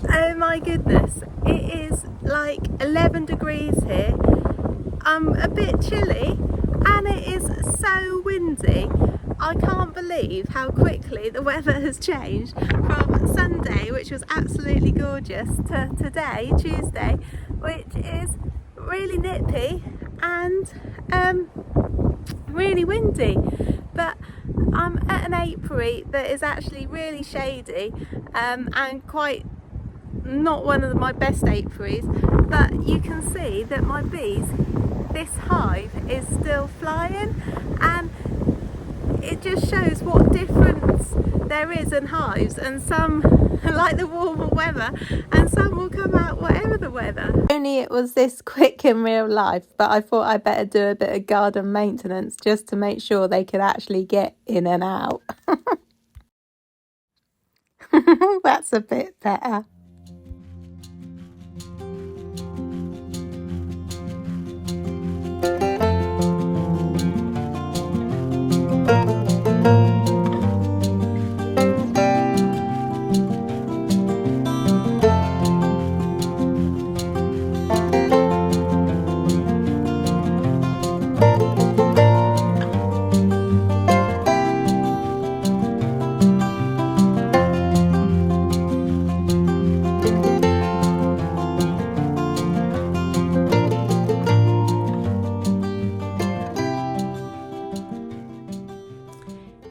Oh my goodness, it is like 11 degrees here. I'm a bit chilly and it is so windy. I can't believe how quickly the weather has changed from Sunday, which was absolutely gorgeous, to today, Tuesday, which is really nippy and really windy. But I'm at an apiary that is actually really shady and quite not one of my best apiaries, but you can see that my bees, this hive is still flying, and it just shows what difference there is in hives, and some like the warmer weather and some will come out whatever the weather. Only it was this quick in real life, but I thought I'd better do a bit of garden maintenance just to make sure they could actually get in and out. That's a bit better.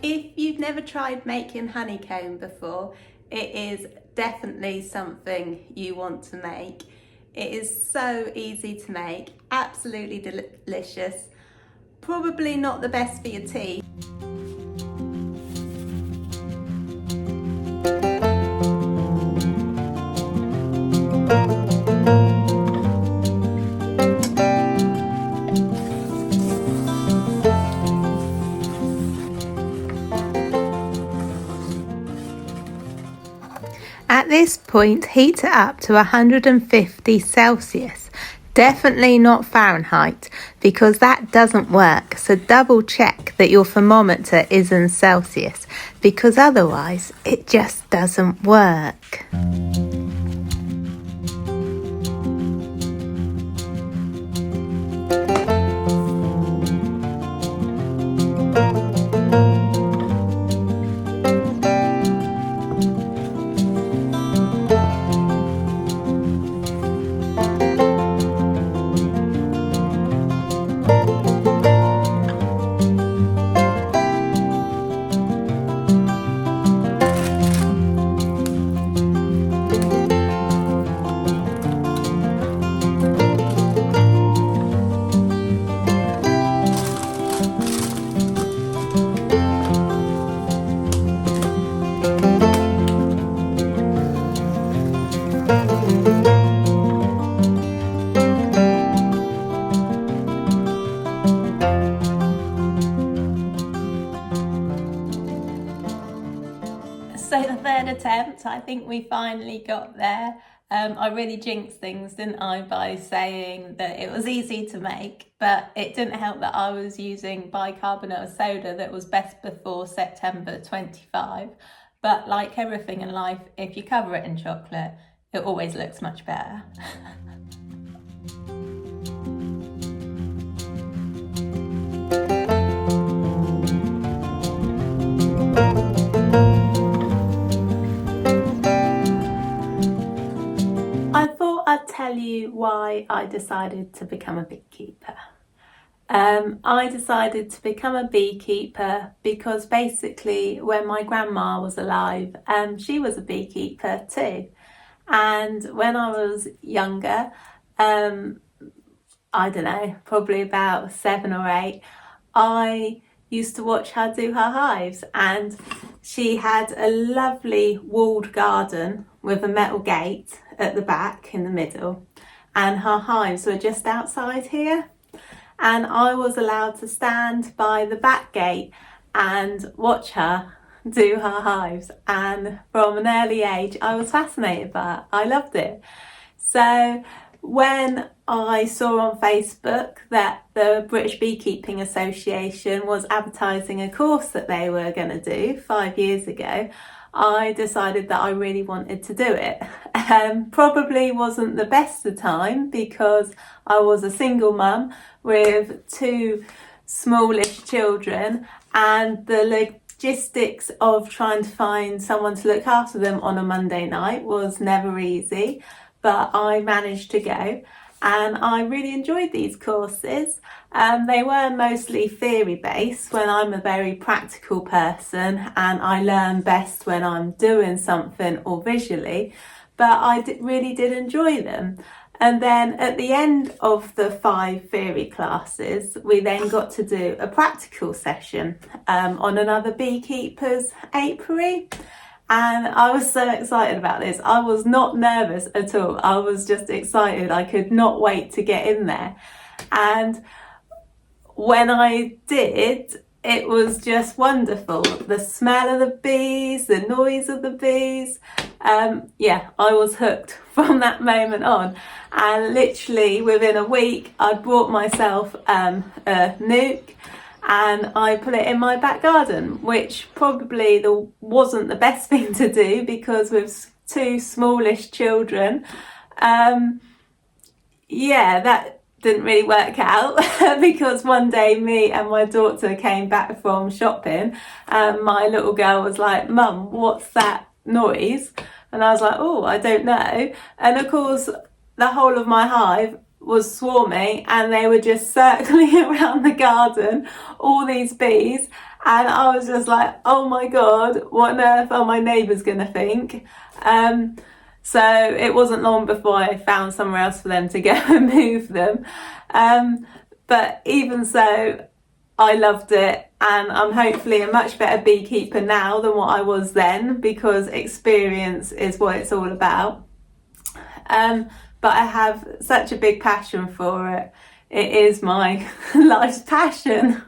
If you've never tried making honeycomb before, it is definitely something you want to make. It is so easy to make, absolutely delicious, probably not the best for your teeth. At this point, heat it up to 150 Celsius. Definitely not Fahrenheit, because that doesn't work. So double check that your thermometer is in Celsius, because otherwise it just doesn't work. So the third attempt, I think we finally got there. I really jinxed things, didn't I, by saying that it was easy to make, but it didn't help that I was using bicarbonate of soda that was best before September 25. But like everything in life, if you cover it in chocolate, it always looks much better. I thought I'd tell you why I decided to become a beekeeper. I decided to become a beekeeper because basically when my grandma was alive, she was a beekeeper too. And when I was younger, I don't know, probably about 7 or 8, I used to watch her do her hives, and she had a lovely walled garden with a metal gate at the back in the middle, and her hives were just outside here, and I was allowed to stand by the back gate and watch her do her hives, and from an early age I was fascinated by it. I loved it. So when I saw on Facebook that the British Beekeeping Association was advertising a course that they were going to do 5 years ago, I decided that I really wanted to do it. Probably wasn't the best of time because I was a single mum with 2 smallish children, and the logistics of trying to find someone to look after them on a Monday night was never easy, but I managed to go and I really enjoyed these courses. They were mostly theory based when I'm a very practical person and I learn best when I'm doing something or visually, but I really did enjoy them. And then at the end of the 5 theory classes, we then got to do a practical session on another beekeeper's apiary. And I was so excited about this. I was not nervous at all. I was just excited. I could not wait to get in there. And when I did, it was just wonderful. The smell of the bees, the noise of the bees. Yeah, I was hooked from that moment on. And literally within a week, I bought myself a nuke and I put it in my back garden, which probably wasn't the best thing to do because with 2 smallish children, yeah, that didn't really work out because one day me and my daughter came back from shopping and my little girl was like, "Mum, what's that noise?" And I was like, "Oh, I don't know." And of course, the whole of my hive was swarming and they were just circling around the garden, all these bees, and I was just like, "Oh my god, what on earth are my neighbours gonna think?" So it wasn't long before I found somewhere else for them to go and move them. But even so, I loved it, and I'm hopefully a much better beekeeper now than what I was then because experience is what it's all about. But I have such a big passion for it. It is my life's passion.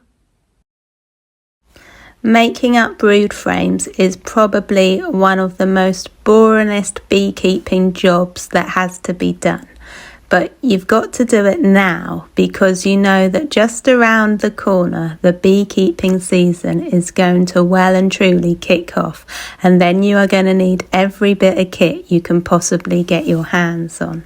Making up brood frames is probably one of the most boringest beekeeping jobs that has to be done. But you've got to do it now because you know that just around the corner the beekeeping season is going to well and truly kick off, and then you are going to need every bit of kit you can possibly get your hands on.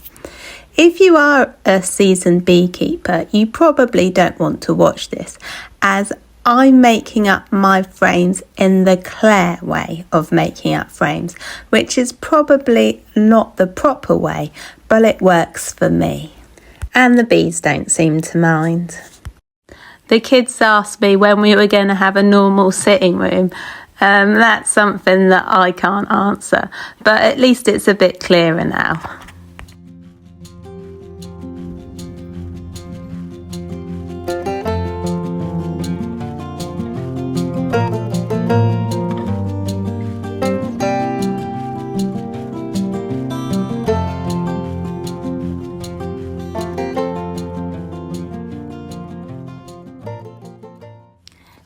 If you are a seasoned beekeeper, you probably don't want to watch this, as I'm making up my frames in the Claire way of making up frames, which is probably not the proper way, but it works for me. And the bees don't seem to mind. The kids asked me when we were going to have a normal sitting room. That's something that I can't answer, but at least it's a bit clearer now.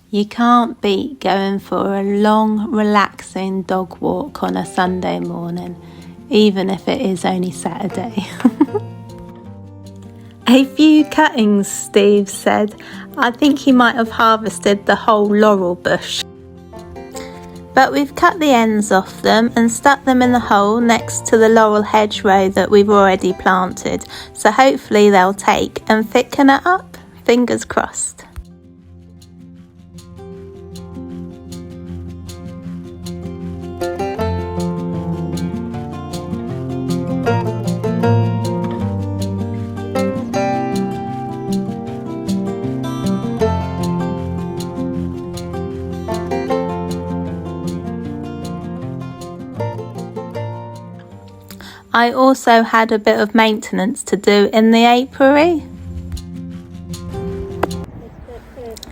You can't beat going for a long, relaxing dog walk on a Sunday morning, even if it is only Saturday. A few cuttings, Steve said. I think he might have harvested the whole laurel bush. But we've cut the ends off them and stuck them in the hole next to the laurel hedgerow that we've already planted, so hopefully they'll take and thicken it up. Fingers crossed. I also had a bit of maintenance to do in the apiary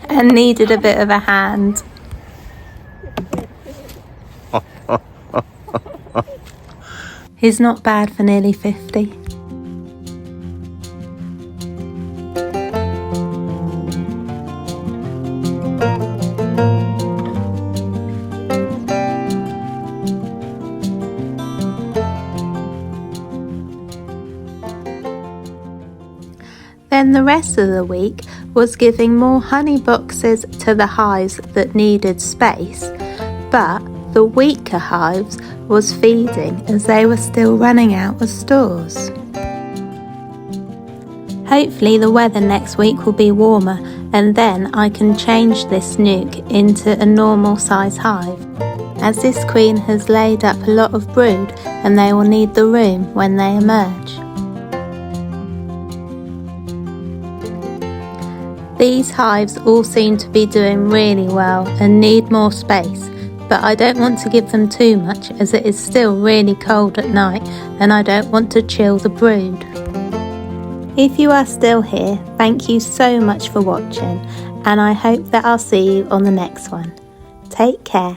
and needed a bit of a hand. He's not bad for nearly 50. Then the rest of the week was giving more honey boxes to the hives that needed space, but The weaker hives was feeding as they were still running out of stores. Hopefully the weather next week will be warmer, and then I can change this nuc into a normal size hive, as this queen has laid up a lot of brood and they will need the room when they emerge. These hives all seem to be doing really well and need more space, but I don't want to give them too much as it is still really cold at night and I don't want to chill the brood. If you are still here, thank you so much for watching, and I hope that I'll see you on the next one. Take care.